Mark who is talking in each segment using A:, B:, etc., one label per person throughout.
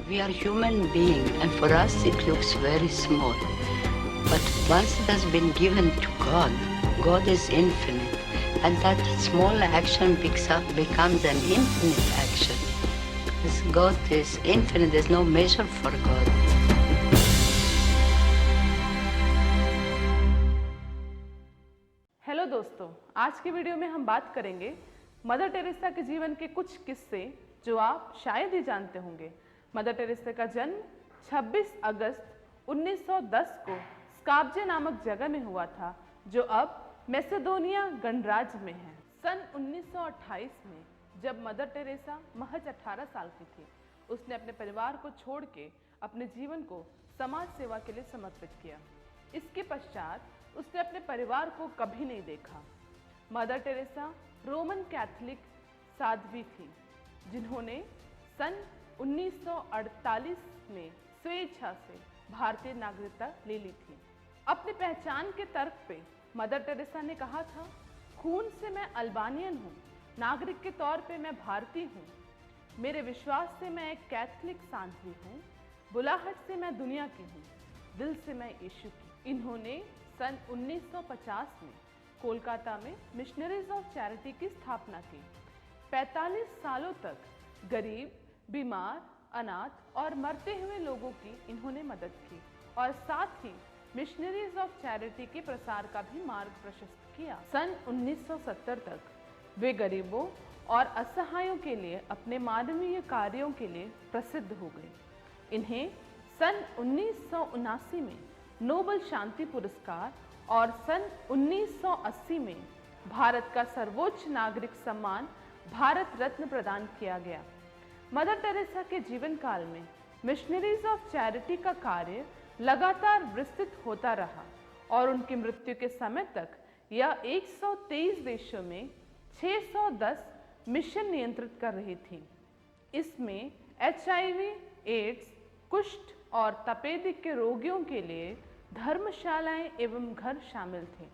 A: We are human beings, and for us it looks very small. But once it has been given to God, God is infinite, and that small action becomes an infinite action. As God is infinite, there's no measure for God.
B: Hello दोस्तों, आज की video में हम बात करेंगे mother Teresa के जीवन के कुछ किस्से जो आप शायद ही जानते होंगे। मदर टेरेसा का जन्म 26 अगस्त 1910 को स्काप्जे नामक जगह में हुआ था, जो अब मैसेडोनिया गणराज्य में है। सन 1928 में जब मदर टेरेसा महज 18 साल की थी, उसने अपने परिवार को छोड़ के अपने जीवन को समाज सेवा के लिए समर्पित किया। इसके पश्चात उसने अपने परिवार को कभी नहीं देखा। Mother Teresa Roman Catholic Sadhvi थी, जिन्होंने सन 1948 में स्वेच्छा से भारतीय नागरिकता ले ली थी। अपनी पहचान के तर्क पे मदर टेरेसा ने कहा था, खून से मैं अल्बानियन हूँ, नागरिक के तौर पे मैं भारतीय हूँ, मेरे विश्वास से मैं एक कैथोलिक साध्वी हूँ, बुलाहट से मैं दुनिया की हूँ, दिल से मैं यीशु की। इन्होंने सन 1950 में कोलकाता में मिशनरीज ऑफ चैरिटी की स्थापना की। 45 सालों तक गरीब, बीमार, अनाथ और मरते हुए लोगों की इन्होंने मदद की और साथ ही मिशनरीज ऑफ चैरिटी के प्रसार का भी मार्ग प्रशस्त किया। सन 1970 तक वे गरीबों और असहायों के लिए अपने मानवीय कार्यों के लिए प्रसिद्ध हो गए। इन्हें सन 1979 में नोबेल शांति पुरस्कार और सन 1980 में भारत का सर्वोच्च नागरिक सम्मान भारत रत्न प्रदान किया गया। मदर टेरेसा के जीवन काल में मिशनरीज ऑफ चैरिटी का कार्य लगातार विस्तृत होता रहा और उनकी मृत्यु के समय तक यह 123 देशों में 610 मिशन नियंत्रित कर रही थी। इसमें HIV, एड्स, कुष्ठ और तपेदिक के रोगियों के लिए धर्मशालाएं एवं घर शामिल थे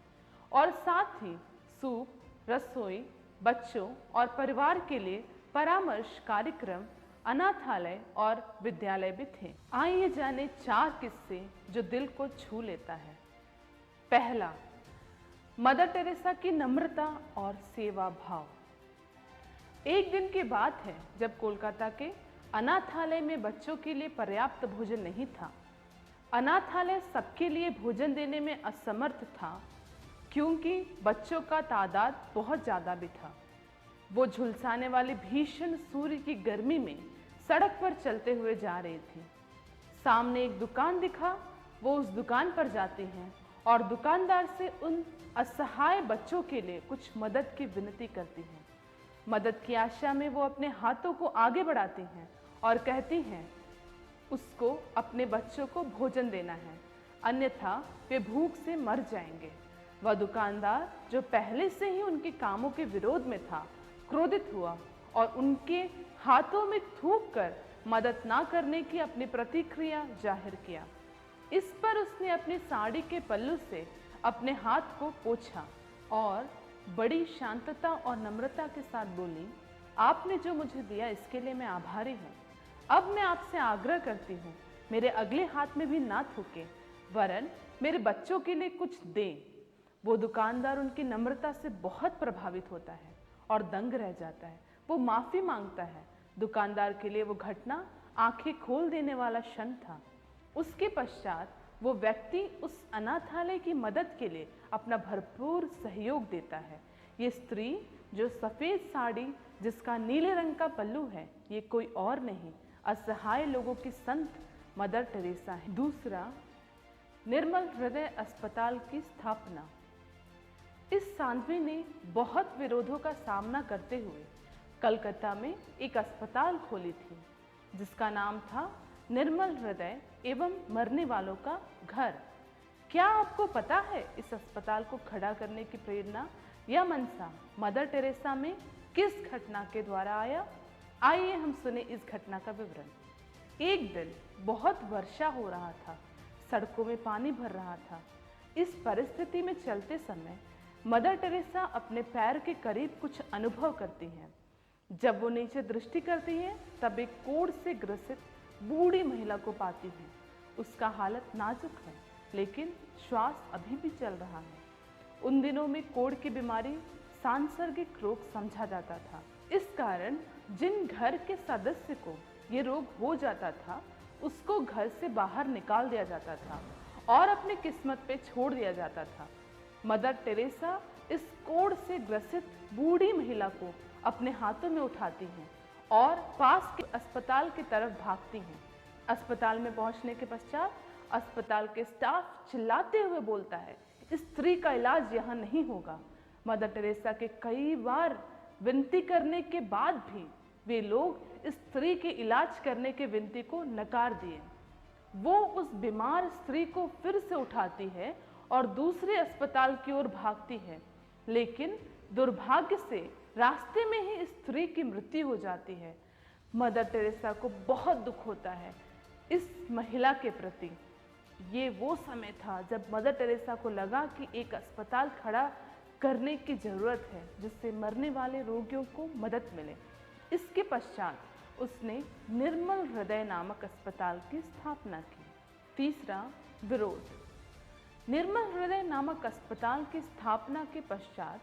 B: और साथ ही सूप, रसोई, बच्चों और परिवार के लिए परामर्श कार्यक्रम, अनाथालय और विद्यालय भी थे। आइए जाने 4 किस्से जो दिल को छू लेता है। पहला, मदर टेरेसा की नम्रता और सेवा भाव। एक दिन की बात है जब कोलकाता के अनाथालय में बच्चों के लिए पर्याप्त भोजन नहीं था। अनाथालय सबके लिए भोजन देने में असमर्थ था क्योंकि बच्चों का तादाद बहुत ज़्यादा भी था। वो झुलसाने वाली भीषण सूर्य की गर्मी में सड़क पर चलते हुए जा रही थी। सामने एक दुकान दिखा, वो उस दुकान पर जाती हैं और दुकानदार से उन असहाय बच्चों के लिए कुछ मदद की विनती करती हैं। मदद की आशा में वो अपने हाथों को आगे बढ़ाती हैं और कहती हैं उसको अपने बच्चों को भोजन देना है, अन्यथा वे भूख से मर जाएंगे। वह दुकानदार, जो पहले से ही उनके कामों के विरोध में था, क्रोधित हुआ और उनके हाथों में थूक कर मदद ना करने की अपनी प्रतिक्रिया जाहिर किया। इस पर उसने अपनी साड़ी के पल्लू से अपने हाथ को पोंछा और बड़ी शांतता और नम्रता के साथ बोली, आपने जो मुझे दिया इसके लिए मैं आभारी हूँ। अब मैं आपसे आग्रह करती हूँ, मेरे अगले हाथ में भी ना थूके, वरन मेरे बच्चों के लिए कुछ दें। वो दुकानदार उनकी नम्रता से बहुत प्रभावित होता है और दंग रह जाता है। वो माफ़ी मांगता है। दुकानदार के लिए वो घटना आंखें खोल देने वाला क्षण था। उसके पश्चात वो व्यक्ति उस अनाथालय की मदद के लिए अपना भरपूर सहयोग देता है। ये स्त्री जो सफ़ेद साड़ी, जिसका नीले रंग का पल्लू है, ये कोई और नहीं, असहाय लोगों की संत मदर टेरेसा है। दूसरा, निर्मल हृदय अस्पताल की स्थापना। इस साध्वी ने बहुत विरोधों का सामना करते हुए कलकत्ता में एक अस्पताल खोली थी, जिसका नाम था निर्मल हृदय एवं मरने वालों का घर। क्या आपको पता है इस अस्पताल को खड़ा करने की प्रेरणा या मनसा मदर टेरेसा में किस घटना के द्वारा आया? आइए हम सुने इस घटना का विवरण। एक दिन बहुत वर्षा हो रहा था, सड़कों में पानी भर रहा था। इस परिस्थिति में चलते समय मदर टेरेसा अपने पैर के करीब कुछ अनुभव करती हैं। जब वो नीचे दृष्टि करती हैं, तब एक कोढ़ से ग्रसित बूढ़ी महिला को पाती हूँ। उसका हालत नाजुक है, लेकिन श्वास अभी भी चल रहा है। उन दिनों में कोढ़ की बीमारी सांसर्गिक रोग समझा जाता था। इस कारण जिन घर के सदस्य को ये रोग हो जाता था, उसको घर से बाहर निकाल दिया जाता था और अपनी किस्मत पे छोड़ दिया जाता था। मदर टेरेसा इस कोढ़ से ग्रसित बूढ़ी महिला को अपने हाथों में उठाती हैं और पास के अस्पताल की तरफ भागती हैं। अस्पताल में पहुंचने के पश्चात अस्पताल के स्टाफ चिल्लाते हुए बोलता है, इस स्त्री का इलाज यहाँ नहीं होगा। मदर टेरेसा के कई बार विनती करने के बाद भी वे लोग इस स्त्री के इलाज करने के विनती को नकार दिए। वो उस बीमार स्त्री को फिर से उठाती है और दूसरे अस्पताल की ओर भागती है, लेकिन दुर्भाग्य से रास्ते में ही इस स्त्री की मृत्यु हो जाती है। मदर टेरेसा को बहुत दुख होता है इस महिला के प्रति। ये वो समय था जब मदर टेरेसा को लगा कि एक अस्पताल खड़ा करने की ज़रूरत है जिससे मरने वाले रोगियों को मदद मिले। इसके पश्चात उसने निर्मल हृदय नामक अस्पताल की स्थापना की। तीसरा, विरोध। निर्मल हृदय नामक अस्पताल की स्थापना के पश्चात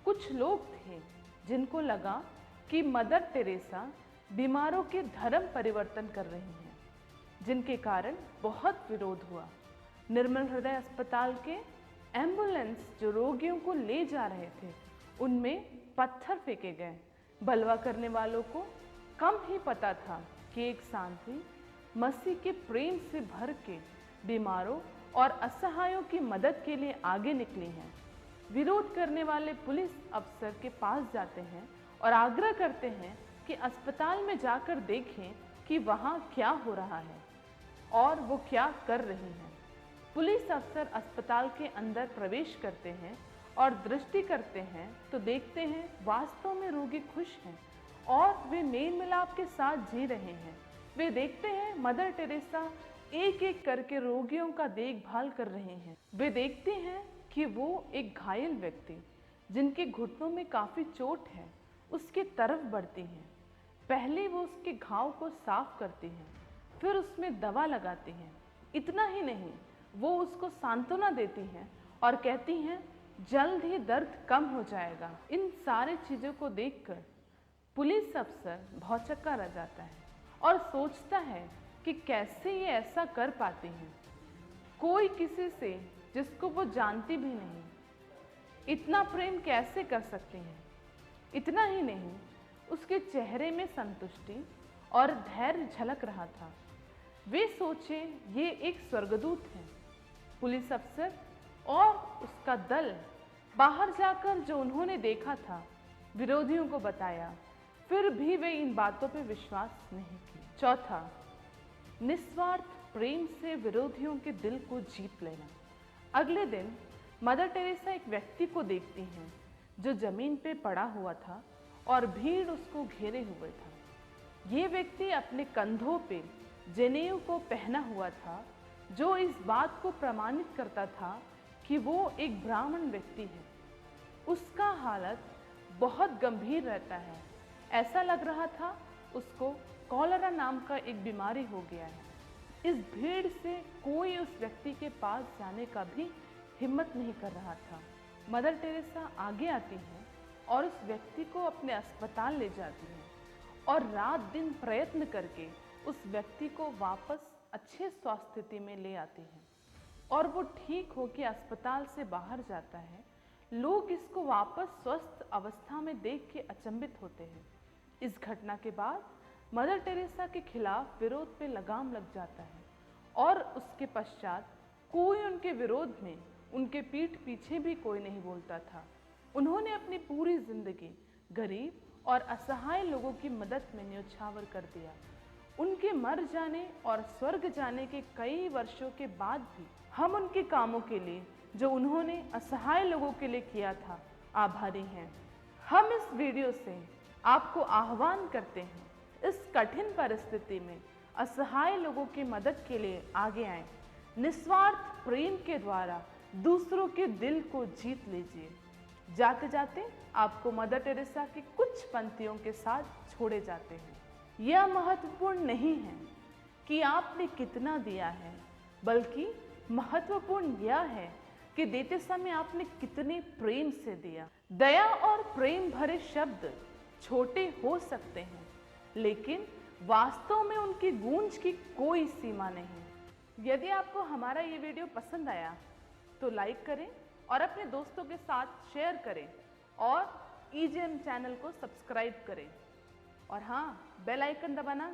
B: कुछ लोग थे जिनको लगा कि मदर टेरेसा बीमारों के धर्म परिवर्तन कर रही हैं, जिनके कारण बहुत विरोध हुआ। निर्मल हृदय अस्पताल के एम्बुलेंस जो रोगियों को ले जा रहे थे, उनमें पत्थर फेंके गए। बलवा करने वालों को कम ही पता था कि एक सांत्वी मसीह के प्रेम से भर के बीमारों और असहायों की मदद के लिए आगे निकली हैं। विरोध करने वाले पुलिस अफसर के पास जाते हैं और आग्रह करते हैं कि अस्पताल में जाकर देखें कि वहाँ क्या हो रहा है और वो क्या कर रही हैं। पुलिस अफसर अस्पताल के अंदर प्रवेश करते हैं और दृष्टि करते हैं तो देखते हैं वास्तव में रोगी खुश हैं और वे मेल मिलाप के साथ जी रहे हैं। वे देखते हैं मदर टेरेसा एक एक करके रोगियों का देखभाल कर रहे हैं। वे देखते हैं कि वो एक घायल व्यक्ति जिनके घुटनों में काफ़ी चोट है, उसके तरफ बढ़ती हैं। पहले वो उसके घाव को साफ करती हैं, फिर उसमें दवा लगाती हैं। इतना ही नहीं, वो उसको सांत्वना देती हैं और कहती हैं जल्द ही दर्द कम हो जाएगा। इन सारे चीज़ों को देखकर पुलिस अफसर भौचक्का रह जाता है और सोचता है कि कैसे ये ऐसा कर पाती हैं। कोई किसी से जिसको वो जानती भी नहीं इतना प्रेम कैसे कर सकती हैं। इतना ही नहीं, उसके चेहरे में संतुष्टि और धैर्य झलक रहा था। वे सोचे ये एक स्वर्गदूत है। पुलिस अफसर और उसका दल बाहर जाकर जो उन्होंने देखा था विरोधियों को बताया, फिर भी वे इन बातों पर विश्वास नहीं किए। चौथा, निस्वार्थ प्रेम से विरोधियों के दिल को जीत लेना। अगले दिन मदर टेरेसा एक व्यक्ति को देखती हैं जो जमीन पे पड़ा हुआ था और भीड़ उसको घेरे हुए था। ये व्यक्ति अपने कंधों पे जनेऊ को पहना हुआ था, जो इस बात को प्रमाणित करता था कि वो एक ब्राह्मण व्यक्ति है। उसका हालत बहुत गंभीर रहता है। ऐसा लग रहा था उसको कॉलरा नाम का एक बीमारी हो गया है। इस भीड़ से कोई उस व्यक्ति के पास जाने का भी हिम्मत नहीं कर रहा था। मदर टेरेसा आगे आती हैं और उस व्यक्ति को अपने अस्पताल ले जाती हैं और रात दिन प्रयत्न करके उस व्यक्ति को वापस अच्छे स्वास्थ्य स्थिति में ले आती हैं और वो ठीक होकर अस्पताल से बाहर जाता है। लोग इसको वापस स्वस्थ अवस्था में देख के अचंभित होते हैं। इस घटना के बाद मदर टेरेसा के खिलाफ विरोध पे लगाम लग जाता है और उसके पश्चात कोई उनके विरोध में उनके पीठ पीछे भी कोई नहीं बोलता था। उन्होंने अपनी पूरी जिंदगी गरीब और असहाय लोगों की मदद में न्योछावर कर दिया। उनके मर जाने और स्वर्ग जाने के कई वर्षों के बाद भी हम उनके कामों के लिए जो उन्होंने असहाय लोगों के लिए किया था आभारी हैं। हम इस वीडियो से आपको आह्वान करते हैं, इस कठिन परिस्थिति में असहाय लोगों की मदद के लिए आगे आएं। निस्वार्थ प्रेम के द्वारा दूसरों के दिल को जीत लीजिए। जाते जाते आपको मदर टेरेसा की कुछ पंक्तियों के साथ छोड़े जाते हैं। यह महत्वपूर्ण नहीं है कि आपने कितना दिया है, बल्कि महत्वपूर्ण यह है कि देते समय आपने कितने प्रेम से दिया। दया और प्रेम भरे शब्द छोटे हो सकते हैं, लेकिन वास्तव में उनकी गूंज की कोई सीमा नहीं। यदि आपको हमारा ये वीडियो पसंद आया तो लाइक करें और अपने दोस्तों के साथ शेयर करें और EGM चैनल को सब्सक्राइब करें। और हाँ, बेल आइकन दबाना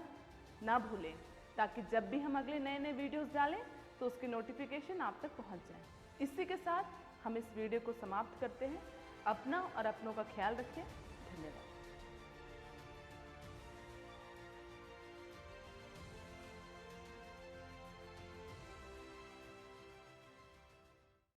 B: ना भूलें, ताकि जब भी हम अगले नए नए वीडियोस डालें तो उसकी नोटिफिकेशन आप तक पहुंच जाए। इसी के साथ हम इस वीडियो को समाप्त करते हैं। अपना और अपनों का ख्याल रखें। धन्यवाद।